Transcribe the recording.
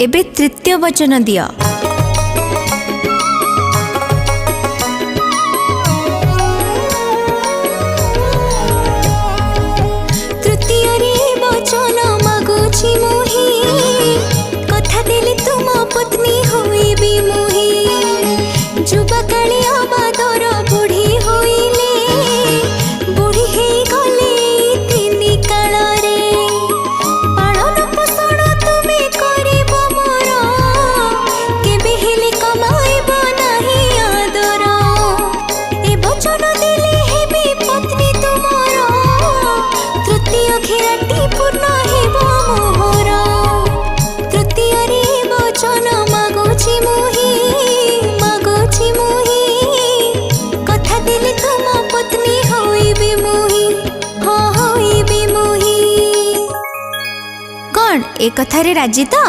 एबे तृतीय वचन दियो। तृतीय रे वचन मागुछि मोहि, कथा देली तुम पत्नी होइबी मोहि। जुबा कालिया बादर बुढ़ी होइले, बुढ़ी हे गले तिनी काल रे। पालन पोषण तुमे करिब मोर, केबे हेले कमाइब नाही आदर। ए वचन देले हेबी पत्नी तुमर, तृतीय घेराटी पूर्ण हेब मोहर। तृतीय रे वचन मागुछि मोहि, मागुछि मोहि, कथा देली तुम पत्नी होइबी मोहि, हाँ होइबी मोहि। कौन ए कथारे राजी तो?